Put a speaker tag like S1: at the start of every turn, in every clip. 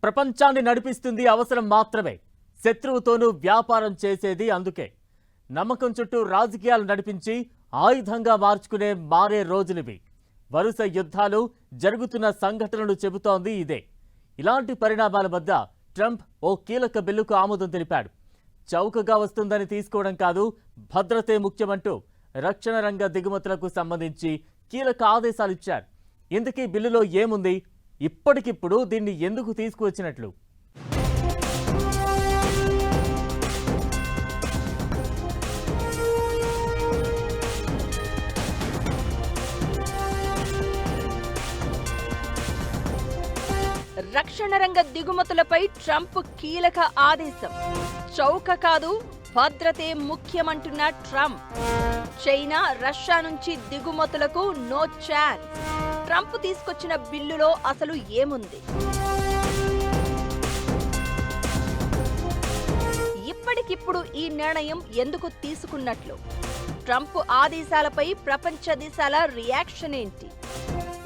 S1: ప్రపంచాన్ని నడిపిస్తుంది అవసరం మాత్రమే. శత్రువుతోనూ వ్యాపారం చేసేది అందుకే. నమ్మకం చుట్టూ రాజకీయాలు నడిపించి ఆయుధంగా మారే రోజులివి. వరుస యుద్ధాలు జరుగుతున్న సంఘటనలు చెబుతోంది ఇదే. ఇలాంటి పరిణామాల మధ్య ట్రంప్ ఓ కీలక బిల్లుకు ఆమోదం తెలిపాడు. చౌకగా వస్తుందని తీసుకోవడం కాదు, భద్రతే ముఖ్యమంటూ రక్షణ రంగ దిగుమతులకు సంబంధించి కీలక ఆదేశాలిచ్చారు. ఇందుకీ బిల్లులో ఏముంది? ఇప్పటికిప్పుడు దీన్ని ఎందుకు తీసుకువచ్చినట్లు?
S2: రక్షణ రంగ దిగుమతులపై ట్రంప్ కీలక ఆదేశం. చౌక కాదు, భద్రతే ముఖ్యమంటున్న ట్రంప్. చైనా, రష్యా నుంచి దిగుమతులకు నో ఛాన్స్. ట్రంప్ తీసుకొచ్చిన బిల్లులో అసలు ఏముంది? ఇప్పటికిప్పుడు ఈ నిర్ణయం ఎందుకు తీసుకున్నట్లు? ట్రంప్ ఆదేశాలపై ప్రపంచ దేశాల రియాక్షన్ ఏంటి?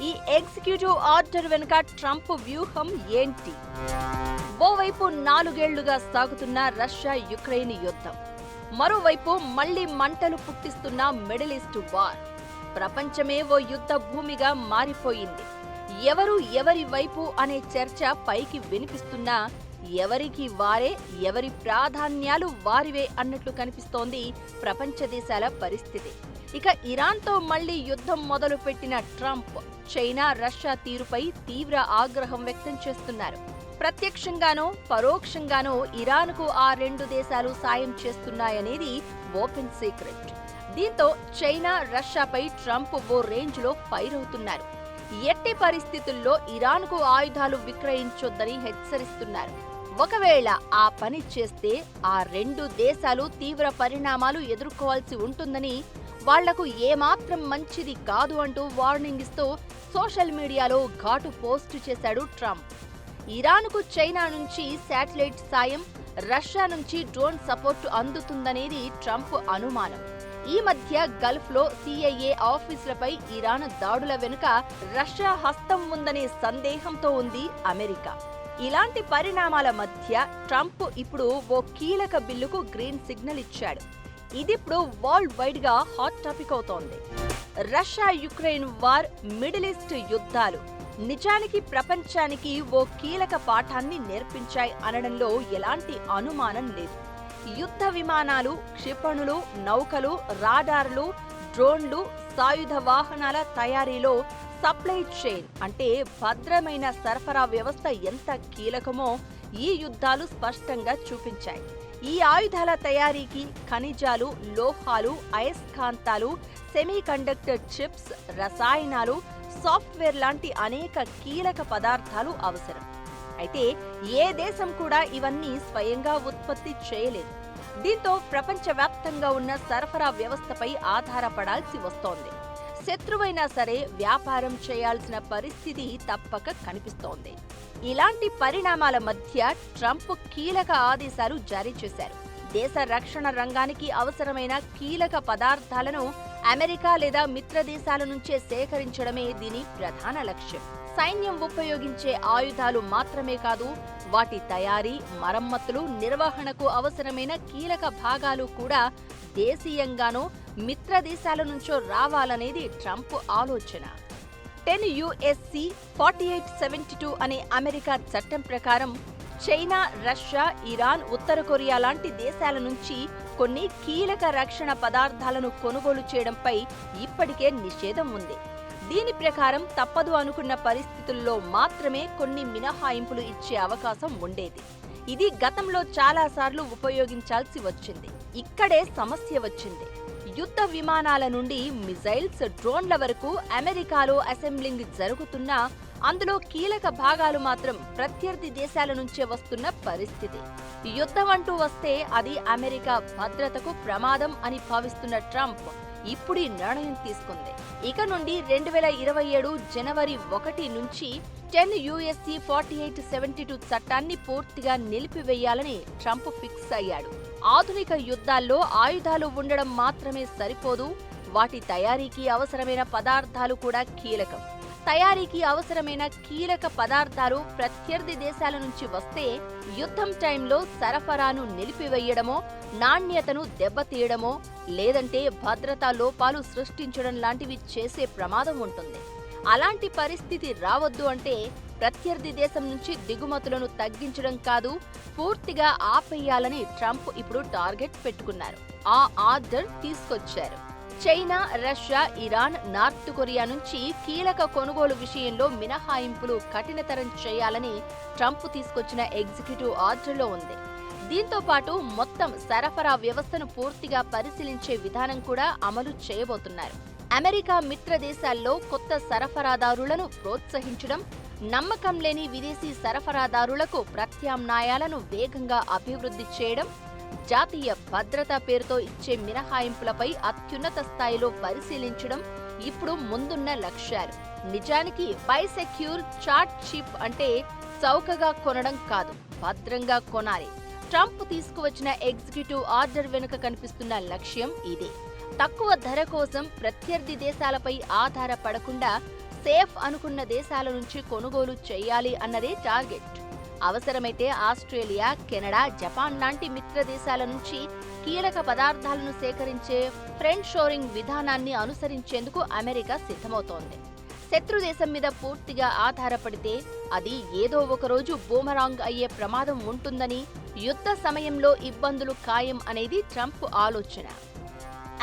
S2: ఈ ఎగ్జిక్యూటివ్ ఆర్డర్ వెనుక ట్రంప్ వ్యూహం ఏంటి? ఓవైపు 4 ఏళ్లుగా సాగుతున్న రష్యా యుక్రెయిన్ యుద్ధం, మరోవైపు మళ్లీ మంటలు పుట్టిస్తున్న మిడిల్ ఈస్ట్ వార్. ప్రపంచమే ఓ యుద్ధ భూమిగా మారిపోయింది. ఎవరు ఎవరి వైపు అనే చర్చ పైకి వినిపిస్తున్నా ఎవరికి వారే, ఎవరి ప్రాధాన్యాలు వారివే అన్నట్లు కనిపిస్తోంది ప్రపంచ దేశాల పరిస్థితి. ఇక ఇరాన్తో మళ్లీ యుద్ధం మొదలుపెట్టిన ట్రంప్ చైనా, రష్యా తీరుపై తీవ్ర ఆగ్రహం వ్యక్తం చేస్తున్నారు. ప్రత్యక్షంగానో పరోక్షంగానో ఇరాన్కు ఆ 2 దేశాలు సాయం చేస్తున్నాయనేది ఓపెన్ సీక్రెట్. దీంతో చైనా, రష్యాపై ట్రంప్ ఓ రేంజ్లో ఫైర్ అవుతున్నారు. ఎట్టి పరిస్థితుల్లో ఇరాన్కు ఆయుధాలు విక్రయించొద్దని హెచ్చరిస్తున్నారు. ఒకవేళ ఆ పని చేస్తే ఆ 2 దేశాలు తీవ్ర పరిణామాలు ఎదుర్కోవాల్సి ఉంటుందని, వాళ్లకు ఏమాత్రం మంచిది కాదు అంటూ వార్నింగ్ ఇస్తూ సోషల్ మీడియాలో ఘాటు పోస్టు చేశాడు ట్రంప్. ఇరాన్కు చైనా నుంచి శాటిలైట్ సాయం, రష్యా నుంచి డ్రోన్ సపోర్టు అందుతుందనేది ట్రంప్ అనుమానం. ఈ మధ్య గల్ఫ్లో CIA ఆఫీసులపై ఇరాన్ దాడుల వెనుక రష్యా హస్తం ఉందనే సందేహంతో ఉంది అమెరికా. ఇలాంటి పరిణామాల మధ్య ట్రంప్ ఇప్పుడు ఓ కీలక బిల్లుకు గ్రీన్ సిగ్నల్ ఇచ్చాడు. ఇదిప్పుడు వరల్డ్ వైడ్ గా హాట్ టాపిక్ అవుతోంది. Russia Ukraine war, middle east యుద్ధాలు నిజానికి ప్రపంచానికి ఓ కీలక పాఠాన్ని నేర్పించాయి అనడంలో ఎలాంటి అనుమానం లేదు. యుద్ధ విమానాలు, క్షిపణులు, నౌకలు, రాడార్లు, డ్రోన్లు, సాయుధ వాహనాల తయారీలో సప్లై చైన్ అంటే భద్రమైన సరఫరా వ్యవస్థ ఎంత కీలకమో ఈ యుద్ధాలు స్పష్టంగా చూపించాయి. ఈ ఆయుధాల తయారీకి ఖనిజాలు, లోహాలు, అయస్కాంతాలు, సెమీకండక్టర్ చిప్స్, రసాయనాలు, సాఫ్ట్వేర్ లాంటి అనేక కీలక పదార్థాలు అవసరం. అయితే ఏ దేశం కూడా ఇవన్నీ స్వయంగా ఉత్పత్తి చేయలేదు. దీంతో ప్రపంచవ్యాప్తంగా ఉన్న సరఫరా వ్యవస్థపై ఆధారపడాల్సి వస్తోంది. శత్రువైనా సరే వ్యాపారం చేయాల్సిన పరిస్థితి తప్పక కనిపిస్తోంది. ఇలాంటి పరిణామాల మధ్య ట్రంప్ కీలక ఆదేశాలు జారీ చేశారు. దేశ రక్షణ రంగానికి అవసరమైన కీలక పదార్థాలను అమెరికా లేదా మిత్ర దేశాల నుంచే సేకరించడమే దీని ప్రధాన లక్ష్యం. సైన్యం ఉపయోగించే ఆయుధాలు మాత్రమే కాదు, వాటి తయారీ, మరమ్మతులు, నిర్వహణకు అవసరమైన కీలక భాగాలు కూడా దేశీయంగానో మిత్ర దేశాల నుంచో రావాలనేది ట్రంప్ ఆలోచన. 10 USC 4872 అనే అమెరికా చట్టం ప్రకారం చైనా, రష్యా, ఇరాన్, ఉత్తర కొరియా లాంటి దేశాల నుంచి కొన్ని కీలక రక్షణ పదార్థాలను కొనుగోలు చేయడంపై ఇప్పటికే నిషేధం ఉంది. దీని ప్రకారం తప్పదు అనుకున్న పరిస్థితుల్లో మాత్రమే కొన్ని మినహాయింపులు ఇచ్చే అవకాశం ఉండేది. ఇది గతంలో చాలాసార్లు ఉపయోగించాల్సి వచ్చింది. ఇక్కడే సమస్య వచ్చింది. యుద్ధ విమానాల నుండి మిసైల్స్, డ్రోన్ల వరకు అమెరికాలో అసెంబ్లింగ్ జరుగుతున్నా అందులో కీలక భాగాలు మాత్రం ప్రత్యర్థి దేశాల నుంచే వస్తున్న పరిస్థితి. యుద్ధం అంటూ వస్తే అది అమెరికా భద్రతకు ప్రమాదం అని భావిస్తున్న ట్రంప్ ఇప్పుడు ఈ నిర్ణయం తీసుకుంది. ఇక నుండి 2027 జనవరి 1 నుంచి 10 USC 4872 చట్టాన్ని పూర్తిగా నిలిపివేయాలని ట్రంప్ ఫిక్స్ అయ్యాడు. ఆధునిక యుద్ధాల్లో ఆయుధాలు ఉండడం మాత్రమే సరిపోదు, వాటి తయారీకి అవసరమైన పదార్థాలు కూడా కీలకం. తయారీకి అవసరమైన కీలక పదార్థాలు ప్రత్యర్థి దేశాల నుంచి వస్తే యుద్ధం టైంలో సరఫరాను నిలిపివేయడమో, నాణ్యతను దెబ్బతీయడమో, లేదంటే భద్రతా లోపాలు సృష్టించడం లాంటివి చేసే ప్రమాదం ఉంటుంది. అలాంటి పరిస్థితి రావద్దు అంటే ప్రత్యర్థి దేశం నుంచి దిగుమతులను తగ్గించడం కాదు, పూర్తిగా ఆపేయాలని ట్రంప్ ఇప్పుడు టార్గెట్ పెట్టుకున్నారు. ఆ ఆర్డర్ తీసుకొచ్చారు. China, Russia, Iran, north Korea నుంచి కీలక కొనుగోలు విషయంలో మినహాయింపులు కఠినతరం చేయాలని ట్రంప్ తీసుకొచ్చిన ఎగ్జిక్యూటివ్ ఆర్డర్లో ఉంది. దీంతో పాటు మొత్తం సరఫరా వ్యవస్థను పూర్తిగా పరిశీలించే విధానం కూడా అమలు చేయబోతున్నారు. అమెరికా మిత్ర దేశాల్లో కొత్త సరఫరాదారులను ప్రోత్సహించడం, నమ్మకం లేని విదేశీ సరఫరాదారులకు ప్రత్యామ్నాయాలను వేగంగా అభివృద్ధి చేయడం, జాతీయ భద్రతా పేరుతో ఇచ్చే మినహాయింపులపై అత్యున్నత స్థాయిలో పరిశీలించడం ఇప్పుడు ముందున్న లక్ష్యాలు. నిజానికి బైసెక్యూర్ చార్ట్ షిప్ అంటే చౌకగా కొనడం కాదు, భద్రంగా కొనాలి. ట్రంప్ తీసుకువచ్చిన ఎగ్జిక్యూటివ్ ఆర్డర్ వెనుక కనిపిస్తున్న లక్ష్యం ఇదే. తక్కువ ధర కోసం ప్రత్యర్థి దేశాలపై ఆధారపడకుండా సేఫ్ అనుకున్న దేశాల నుంచి కొనుగోలు చేయాలి అన్నదే టార్గెట్. అవసరమైతే ఆస్ట్రేలియా, కెనడా, జపాన్ లాంటి మిత్ర దేశాల నుంచి కీలక పదార్థాలను సేకరించే ఫ్రెండ్ షోరింగ్ విధానాన్ని అనుసరించేందుకు అమెరికా సిద్ధమవుతోంది. శత్రు దేశం మీద పూర్తిగా ఆధారపడితే అది ఏదో ఒకరోజు బూమరాంగ్ అయ్యే ప్రమాదం ఉంటుందని, యుద్ధ సమయంలో ఇబ్బందులు ఖాయం అనేది ట్రంప్ ఆలోచన.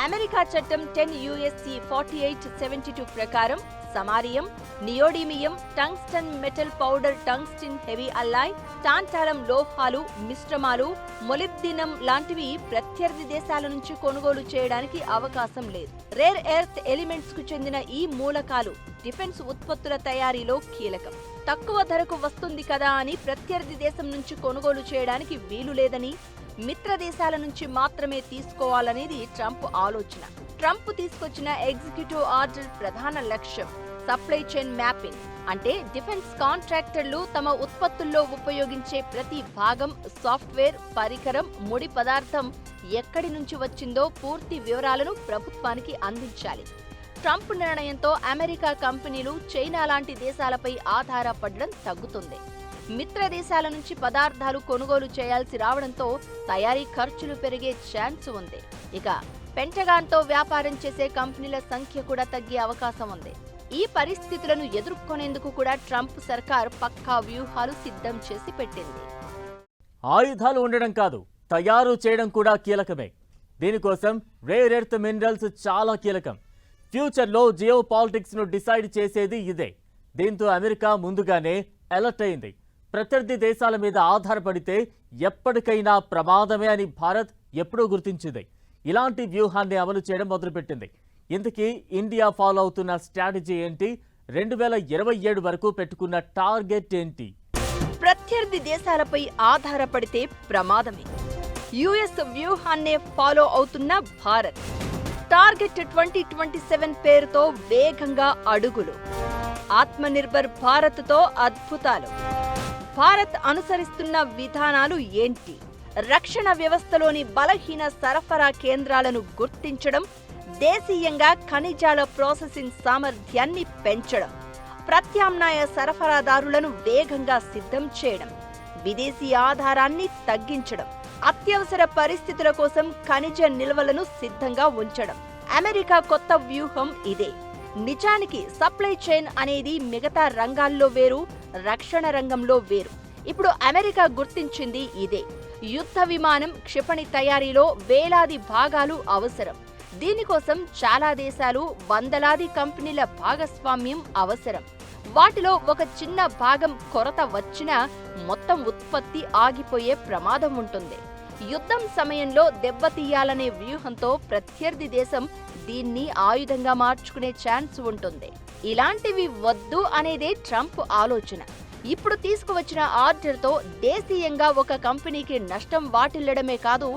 S2: అమెరికా చట్టం 10 USC 4872 ప్రకారం samarium, neodymium, tungsten metal powder, tungsten heavy alloy, tantalum లోహాలు, మిశ్రమాలు, మొలిబ్డినం లాంటివి ప్రత్యర్థి దేశాల నుంచి కొనుగోలు చేయడానికి అవకాశం లేదు. రేర్ ఎర్త్ ఎలిమెంట్స్ కు చెందిన ఈ మూలకాలు డిఫెన్స్ ఉత్పత్తుల తయారీలో కీలకం. తక్కువ ధరకు వస్తుంది కదా అని ప్రత్యర్థి దేశం నుంచి కొనుగోలు చేయడానికి వీలు లేదని, మిత్ర దేశాల నుంచి మాత్రమే తీసుకోవాలనేది ట్రంప్ ఆలోచన. ట్రంప్ తీసుకొచ్చిన ఎగ్జిక్యూటివ్ ఆర్డర్ ప్రధాన లక్ష్యం సప్లై చైన్ మ్యాపింగ్. అంటే డిఫెన్స్ కాంట్రాక్టర్లు తమ ఉత్పత్తుల్లో ఉపయోగించే ప్రతి భాగం, సాఫ్ట్వేర్, పరికరం, ముడి పదార్థం ఎక్కడి నుంచి వచ్చిందో పూర్తి వివరాలను ప్రభుత్వానికి అందించాలి. ట్రంప్ నిర్ణయంతో అమెరికా కంపెనీలు చైనా లాంటి దేశాలపై ఆధారపడడం తగ్గుతుంది. మిత్ర దేశాల నుంచి పదార్థాలు కొనుగోలు చేయాల్సి రావడంతో తయారీ ఖర్చులు పెరిగే ఛాన్స్ ఉంది. ఇక పెంటగాన్తో వ్యాపారం చేసే కంపెనీల సంఖ్య కూడా తగ్గే అవకాశం ఉంది. ఈ పరిస్థితులను ఎదుర్కొనేందుకు కూడా ట్రంప్ సర్కార్ పక్కా వ్యూహాలు సిద్ధం చేసి పెట్టింది.
S1: ఆయుధాలు ఉండడం కాదు, తయారు చేయడం కూడా కీలకమే. దీనికోసం రేర్ ఎర్త్ మినరల్స్ చాలా కీలకం. ఫ్యూచర్లో జియో పాలిటిక్స్ ను డిసైడ్ చేసేది ఇదే. దీంతో అమెరికా ముందుగానే అలర్ట్ అయింది. ప్రత్యర్థి దేశాల మీద ఆధారపడితే ఎప్పటికైనా ప్రమాదమే అని భారత్ ఎప్పుడూ గుర్తించింది. ఇలాంటి వ్యూహాన్ని అమలు చేయడం మొదలుపెట్టింది. ఇంతకీ ఇండియా ఫాలో అవుతున్న స్ట్రాటజీ ఏంటి? 2027 వరకు పెట్టుకున్న టార్గెట్ ఏంటి?
S2: ప్రత్యర్థి దేశాలపై ఆధారపడితే ప్రమాదమే. యుఎస్ వ్యూహాన్నే ఫాలో అవుతున్న భారత్. టార్గెట్ 2027 పేరుతో వేగంగా అడుగులు. ఆత్మనిర్భర్ భారత్తో అద్భుతాలు. భారత్ అనుసరిస్తున్న విధానాలు ఏంటి? రక్షణ వ్యవస్థలోని బలహీన సరఫరా కేంద్రాలను గుర్తించడం, దేశీయంగా ఖనిజాల ప్రాసెసింగ్ సామర్థ్యాన్ని పెంచడం, ప్రత్యామ్నాయ సరఫరాదారులను వేగంగా సిద్ధం చేయడం, విదేశీ ఆధారాన్ని తగ్గించడం, అత్యవసర పరిస్థితుల కోసం ఖనిజ నిల్వలను సిద్ధంగా ఉంచడం. అమెరికా కొత్త వ్యూహం ఇదే. నిజానికి సప్లై చైన్ అనేది మిగతా రంగాల్లో వేరు, రక్షణ రంగంలో వేరు. ఇప్పుడు అమెరికా గుర్తించింది ఇదే. యుద్ధ విమానం, క్షిపణి తయారీలో వేలాది భాగాలు అవసరం. దీనికోసం చాలా దేశాలు, వందలాది కంపెనీల భాగస్వామ్యం అవసరం. వాటిలో ఒక చిన్న భాగం కొరత వచ్చినా మొత్తం ఉత్పత్తి ఆగిపోయే ప్రమాదం ఉంటుంది. యుద్ధం సమయంలో దెబ్బతీయాలనే వ్యూహంతో ప్రత్యర్థి దేశం దీన్ని ఆయుధంగా మార్చుకునే ఛాన్స్ ఉంటుంది. ఇలాంటివి వద్దు అనేదే ట్రంప్ ఆలోచన. ఇప్పుడు తీసుకువచ్చిన ఆర్డర్తో దేశీయంగా ఒక కంపెనీకి నష్టం వాటిల్లడమే కాదు,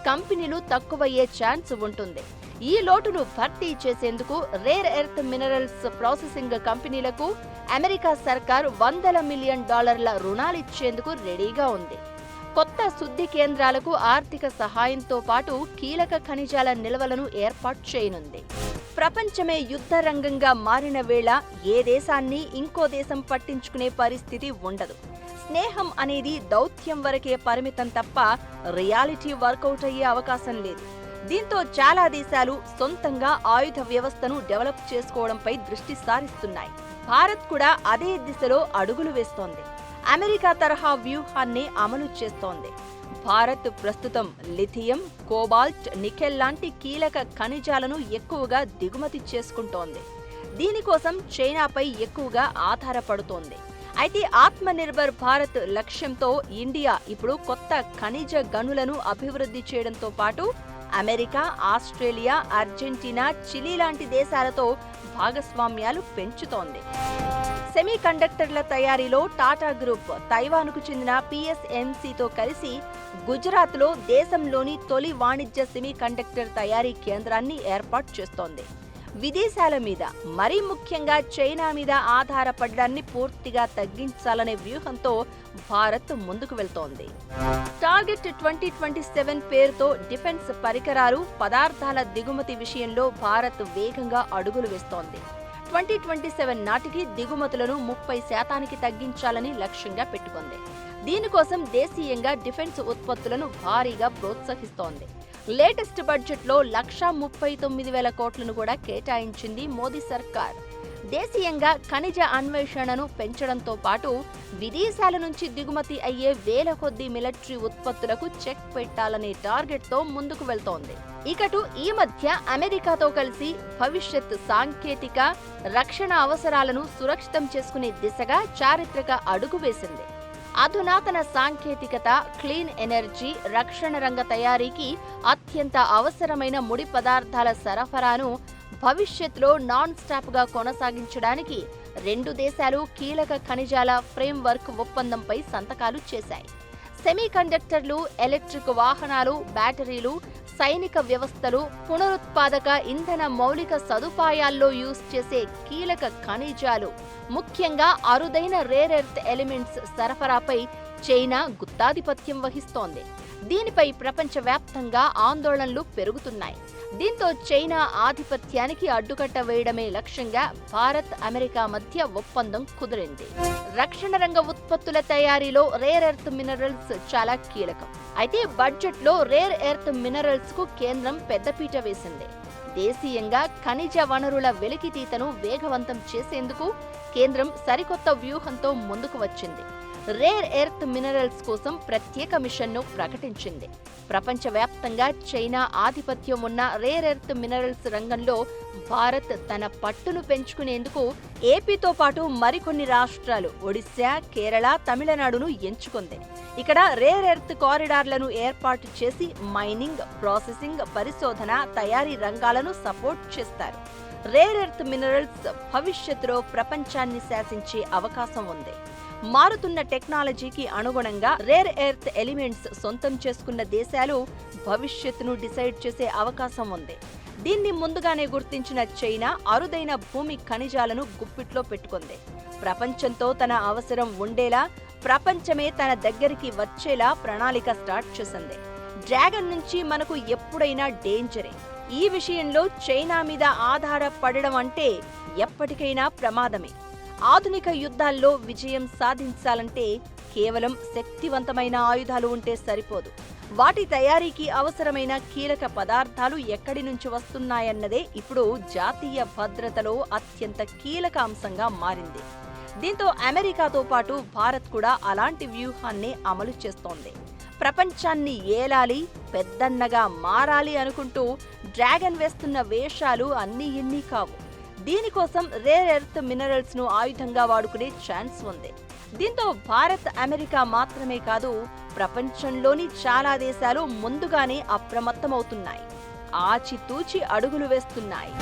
S2: కంపెనీలు తక్కువయ్యే ఛాన్స్ ఉంటుంది. ఈ లోటును భర్తీ చేసేందుకు రేర్ ఎర్త్ మినరల్స్ ప్రాసెసింగ్ కంపెనీలకు అమెరికా సర్కార్ $100 మిలియన్ రుణాలిచ్చేందుకు రెడీగా ఉంది. కొత్త శుద్ధి కేంద్రాలకు ఆర్థిక సహాయంతో పాటు కీలక ఖనిజాల నిల్వలను ఏర్పాటు చేయనుంది. ప్రపంచమే యుద్ధ రంగంగా మారిన వేళ ఏ దేశాన్ని ఇంకో దేశం పట్టించుకునే పరిస్థితి ఉండదు. స్నేహం అనేది దౌత్యం వరకే పరిమితం తప్ప రియాలిటీ వర్కౌట్ అయ్యే అవకాశం లేదు. దీంతో చాలా దేశాలు సొంతంగా ఆయుధ వ్యవస్థను డెవలప్ చేసుకోవడంపై దృష్టి సారిస్తున్నాయి. భారత్ కూడా అదే దిశలో అడుగులు వేస్తోంది. అమెరికా తరహా వ్యూహాన్ని అమలు చేస్తోంది. భారత్ ప్రస్తుతం లిథియం, కోబాల్ట్, నికెల్ లాంటి కీలక ఖనిజాలను ఎక్కువగా దిగుమతి చేసుకుంటోంది. దీనికోసం చైనాపై ఎక్కువగా ఆధారపడుతోంది. అయితే ఆత్మనిర్భర్ భారత్ లక్ష్యంతో ఇండియా ఇప్పుడు కొత్త ఖనిజ గనులను అభివృద్ధి చేయడంతో పాటు అమెరికా, ఆస్ట్రేలియా, అర్జెంటీనా, చిలీ లాంటి దేశాలతో భాగస్వామ్యాలు పెంచుతోంది. సెమీ కండక్టర్ల తయారీలో టాటా గ్రూప్ తైవాన్కు చెందిన PSMCతో కలిసి గుజరాత్లో దేశంలోని తొలి వాణిజ్య సెమీ కండక్టర్ తయారీ కేంద్రాన్ని ఏర్పాటు చేస్తోంది. విదేశాల మీద, మరీ ముఖ్యంగా చైనా మీద ఆధారపడడాన్ని పూర్తిగా తగ్గించాలనే వ్యూహంతో భారత్ ముందుకు వెళ్తోంది. టార్గెట్ 2027 పేరుతో డిఫెన్స్ పరికరాలు, పదార్థాల దిగుమతి విషయంలో భారత్ వేగంగా అడుగులు వేస్తోంది. 2027 నాటికి దిగుమతులను 30% తగ్గించాలని లక్ష్యంగా పెట్టుకుంది. దీనికోసం దేశీయంగా డిఫెన్స్ ఉత్పత్తులను భారీగా ప్రోత్సహిస్తోంది. లేటెస్ట్ బడ్జెట్లో 1,39,000 కోట్లను కూడా కేటాయించింది మోదీ సర్కార్. దేశీయంగా ఖనిజ అన్వేషణను పెంచడంతో పాటు విదేశాల నుంచి దిగుమతి అయ్యే వేల కొద్దీ మిలిటరీ ఉత్పత్తులకు చెక్ పెట్టాలనే టార్గెట్తో ముందుకు వెళ్తోంది. ఇకటు ఈ మధ్య అమెరికాతో కలిసి భవిష్యత్ సాంకేతిక రక్షణ అవసరాలను సురక్షితం చేసుకునే దిశగా చారిత్రక అడుగు వేసింది. అధునాతన సాంకేతికత, క్లీన్ ఎనర్జీ, రక్షణ రంగ తయారీకి అత్యంత అవసరమైన ముడి పదార్థాల సరఫరాను భవిష్యత్తులో నాన్ స్టాప్గా కొనసాగించడానికి రెండు దేశాలు కీలక ఖనిజాల ఫ్రేమ్వర్క్ ఒప్పందంపై సంతకాలు చేశాయి. సెమీ కండక్టర్లు, ఎలక్ట్రిక్ వాహనాలు, బ్యాటరీలు, సైనిక వ్యవస్థలు, పునరుత్పాదక ఇంధన మౌలిక సదుపాయాల్లో యూజ్ చేసే కీలక ఖనిజాలు, ముఖ్యంగా అరుదైన రేర్ ఎర్త్ ఎలిమెంట్స్ సరఫరాపై చైనా గుత్తాధిపత్యం వహిస్తోంది. దీనిపై ప్రపంచవ్యాప్తంగా ఆందోళనలు పెరుగుతున్నాయి. దీంతో చైనా ఆధిపత్యానికి అడ్డుకట్ట వేయడమే లక్ష్యంగా భారత్, అమెరికా మధ్య ఒప్పందం కుదిరింది. రక్షణ రంగ ఉత్పత్తుల తయారీలో రేర్ ఎర్త్ మినరల్స్ చాలా కీలకం. అయితే బడ్జెట్లో రేర్ ఎర్త్ మినరల్స్ కు కేంద్రం పెద్దపీట వేసింది. దేశీయంగా ఖనిజ వనరుల వెలికితీతను వేగవంతం చేసేందుకు కేంద్రం సరికొత్త వ్యూహంతో ముందుకు వచ్చింది. రేర్ ఎర్త్ మినరల్స్ కోసం ప్రత్యేక మిషన్ను ప్రకటించింది. ప్రపంచవ్యాప్తంగా చైనా ఆధిపత్యం ఉన్న రేర్ ఎర్త్ మినరల్స్ రంగంలో భారత్ తన పట్టును పెంచుకునేందుకు ఏపీతో పాటు మరికొన్ని రాష్ట్రాలు ఒడిశా, కేరళ, తమిళనాడును ఎంచుకుంది. ఇక్కడ రేర్ ఎర్త్ కారిడార్లను ఏర్పాటు చేసి మైనింగ్, ప్రాసెసింగ్, పరిశోధన, తయారీ రంగాలను సపోర్ట్ చేస్తారు. రేర్ ఎర్త్ మినరల్స్ భవిష్యత్తులో ప్రపంచాన్ని శాసించే అవకాశం ఉంది. మారుతున్న టెక్నాలజీకి అనుగుణంగా రేర్ ఎర్త్ ఎలిమెంట్స్ సొంతం చేసుకున్న దేశాలు భవిష్యత్తును డిసైడ్ చేసే అవకాశం ఉంది. దీన్ని ముందుగానే గుర్తించిన చైనా అరుదైన భూమి ఖనిజాలను గుప్పిట్లో పెట్టుకుంది. ప్రపంచంతో తన అవసరం ఉండేలా, ప్రపంచమే తన దగ్గరికి వచ్చేలా ప్రణాళిక స్టార్ట్ చేసింది. డ్రాగన్ నుంచి మనకు ఎప్పుడైనా డేంజరే. ఈ విషయంలో చైనా మీద ఆధారపడడం అంటే ఎప్పటికైనా ప్రమాదమే. ఆధునిక యుద్ధాల్లో విజయం సాధించాలంటే కేవలం శక్తివంతమైన ఆయుధాలు ఉంటే సరిపోదు. వాటి తయారీకి అవసరమైన కీలక పదార్థాలు ఎక్కడి నుంచి వస్తున్నాయన్నదే ఇప్పుడు జాతీయ భద్రతలో అత్యంత కీలక అంశంగా మారింది. దీంతో అమెరికాతో పాటు భారత్ కూడా అలాంటి వ్యూహాన్ని అమలు చేస్తోంది. ప్రపంచాన్ని ఏలాలి, పెద్దన్నగా మారాలి అనుకుంటూ డ్రాగన్ వేస్తున్న వేషాలు అన్నీ ఇన్ని కావు. దీనికోసం రేర్ ఎర్త్ మినరల్స్ ను ఆయుధంగా వాడుకునే ఛాన్స్ ఉంది. దీంతో భారత్, అమెరికా మాత్రమే కాదు, ప్రపంచంలోని చాలా దేశాలు ముందుగానే అప్రమత్తమవుతున్నాయి, ఆచితూచి అడుగులు వేస్తున్నాయి.